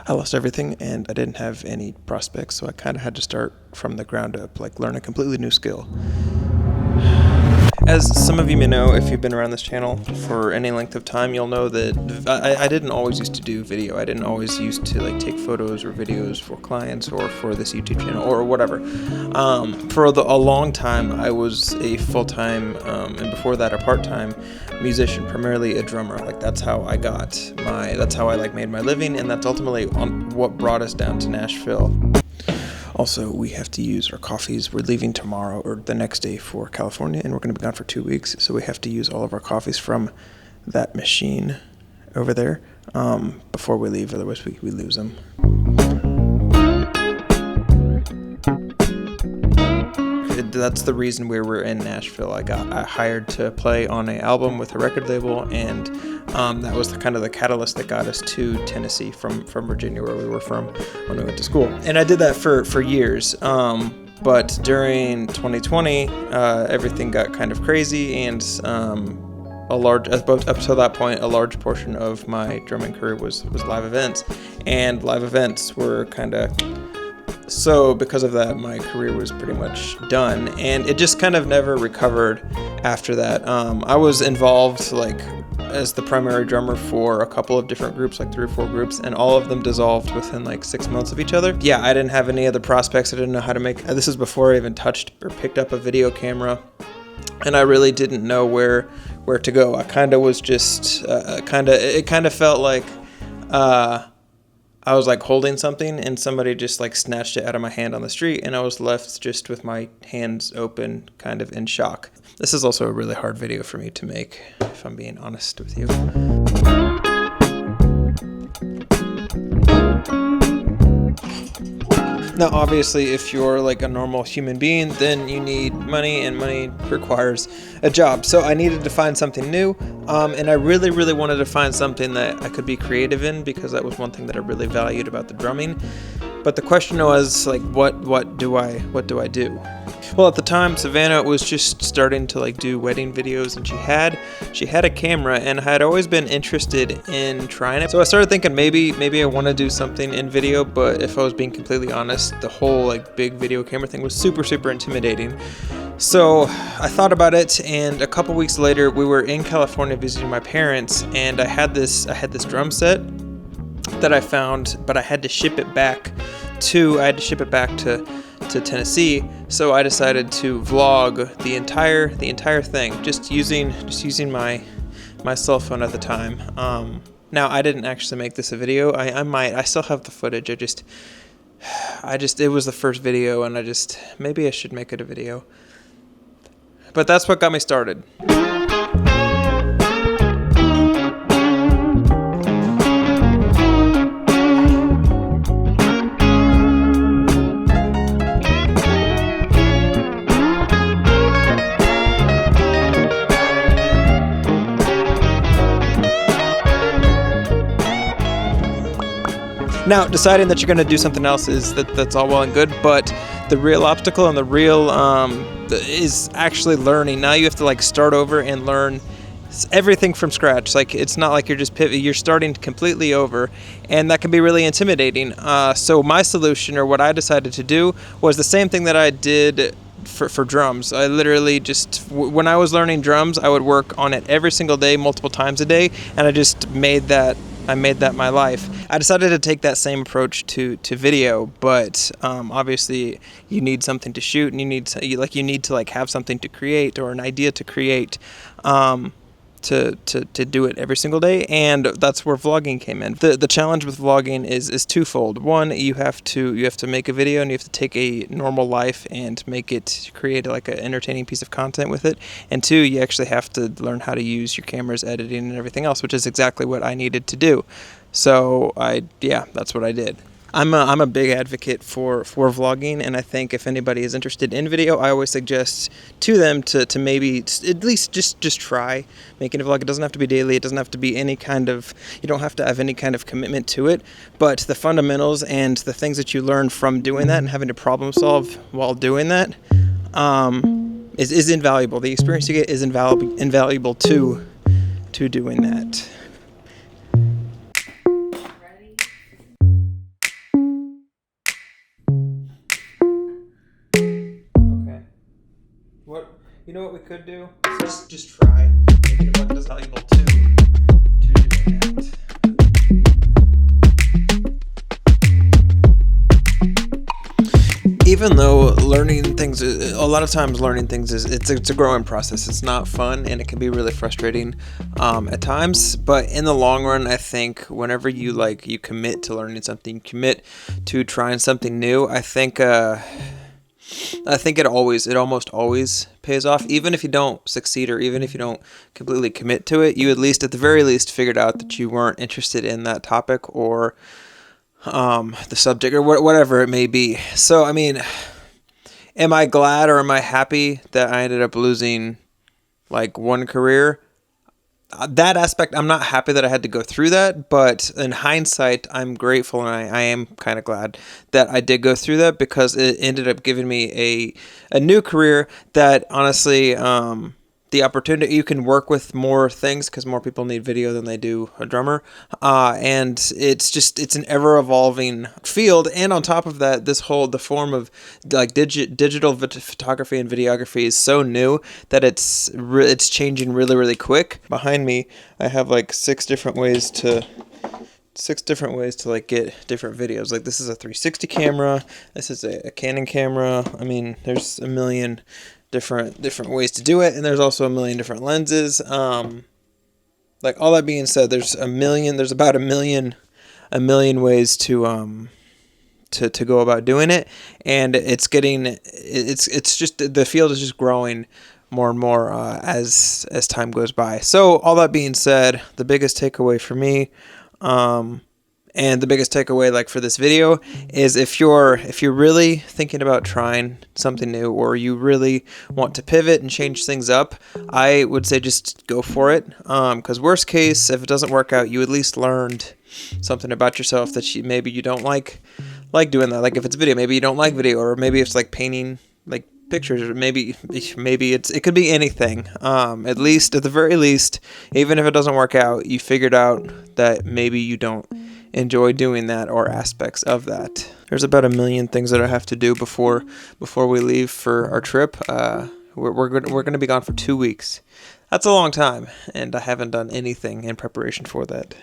I lost everything and I didn't have any prospects, so I kind of had to start from the ground up, like learn a completely new skill. As some of you may know, if you've been around this channel for any length of time, you'll know that I didn't always used to do video. I didn't always used to like take photos or videos for clients or for this YouTube channel or whatever. For a long time, I was a full-time and before that a part-time musician, primarily a drummer. Like that's how I made my living, and that's ultimately what brought us down to Nashville. Also, we have to use our coffees. We're leaving tomorrow or the next day for California, and we're going to be gone for 2 weeks. So we have to use all of our coffees from that machine over there before we leave. Otherwise, we lose them. That's the reason we were in Nashville. I got hired to play on an album with a record label, and that was kind of the catalyst that got us to Tennessee from Virginia, where we were from when we went to school. And I did that for years. But during 2020, everything got kind of crazy, and up to that point, a large portion of my drumming career was live events, and live events were kind of. So because of that, my career was pretty much done, and it just kind of never recovered after that. I was involved like as the primary drummer for a couple of different groups, like 3 or 4 groups, and all of them dissolved within like 6 months of each other. Yeah, I didn't have any other prospects. I didn't know how to make, this is before I even touched or picked up a video camera, and I really didn't know where to go. I kind of was just it kind of felt like I was like holding something and somebody just like snatched it out of my hand on the street, and I was left just with my hands open, kind of in shock. This is also a really hard video for me to make, if I'm being honest with you. Now, obviously, if you're like a normal human being, then you need money, and money requires a job. So I needed to find something new, and I really, really wanted to find something that I could be creative in, because that was one thing that I really valued about the drumming. But the question was like, what do I do? Well, at the time, Savannah was just starting to like do wedding videos, and she had a camera, and I had always been interested in trying it. So I started thinking maybe I want to do something in video, but if I was being completely honest, the whole like big video camera thing was super intimidating. So I thought about it, and a couple weeks later, we were in California visiting my parents, and I had this drum set that I found, but I had to ship it back to Tennessee. So I decided to vlog the entire thing, just using my cell phone at the time. Now I didn't actually make this a video. I still have the footage. It was the first video, and maybe I should make it a video. But that's what got me started. Now, deciding that you're going to do something else that's all well and good, but the real obstacle and the real is actually learning. Now you have to like start over and learn everything from scratch. Like it's not like you're starting completely over, and that can be really intimidating. So my solution, or what I decided to do, was the same thing that I did for drums. I literally when I was learning drums, I would work on it every single day, multiple times a day, and I just made that my life. I decided to take that same approach to video, but obviously you need something to shoot, and you need to have something to create, or an idea to create, to do it every single day, and that's where vlogging came in. The challenge with vlogging is twofold. One, you have to make a video, and you have to take a normal life and create like an entertaining piece of content with it. And 2, you actually have to learn how to use your camera's editing and everything else, which is exactly what I needed to do. So that's what I did. I'm a big advocate for vlogging, and I think if anybody is interested in video, I always suggest to them to maybe at least just try making a vlog. It doesn't have to be daily. It doesn't have to be you don't have to have any kind of commitment to it, but the fundamentals and the things that you learn from doing that and having to problem solve while doing that is invaluable. The experience you get is invaluable to doing that. You know what we could do? Just try making it look as valuable to doing that. Even though learning things, a lot of times learning things it's a growing process. It's not fun and it can be really frustrating at times. But in the long run, I think whenever you commit to learning something, commit to trying something new, I think it almost always pays off. Even if you don't succeed or even if you don't completely commit to it, you at the very least figured out that you weren't interested in that topic or the subject or whatever it may be. So, I mean, am I glad or am I happy that I ended up losing one career? That aspect, I'm not happy that I had to go through that, but in hindsight, I'm grateful and I am kind of glad that I did go through that because it ended up giving me a new career that honestly, the opportunity, you can work with more things because more people need video than they do a drummer. And it's an ever evolving field. And on top of that, the form of digital photography and videography is so new that it's changing really, really quick. Behind me, I have six different ways to get different videos. This is a 360 camera. This is a Canon camera. I mean, there's a million different ways to do it, and there's also a million different lenses. All that being said, there's about a million ways to go about doing it, and it's just the field is just growing more and more as time goes by. So all that being said, the biggest takeaway for me, and the biggest takeaway for this video is if you're really thinking about trying something new or you really want to pivot and change things up, I would say just go for it. Because worst case, if it doesn't work out, you at least learned something about yourself that maybe you don't like doing that. If it's video, maybe you don't like video, or maybe it's painting pictures, or maybe it could be anything. At the very least, even if it doesn't work out, you figured out that maybe you don't enjoy doing that or aspects of that. There's about a million things that I have to do before we leave for our trip. We're going to be gone for 2 weeks. That's a long time, and I haven't done anything in preparation for that.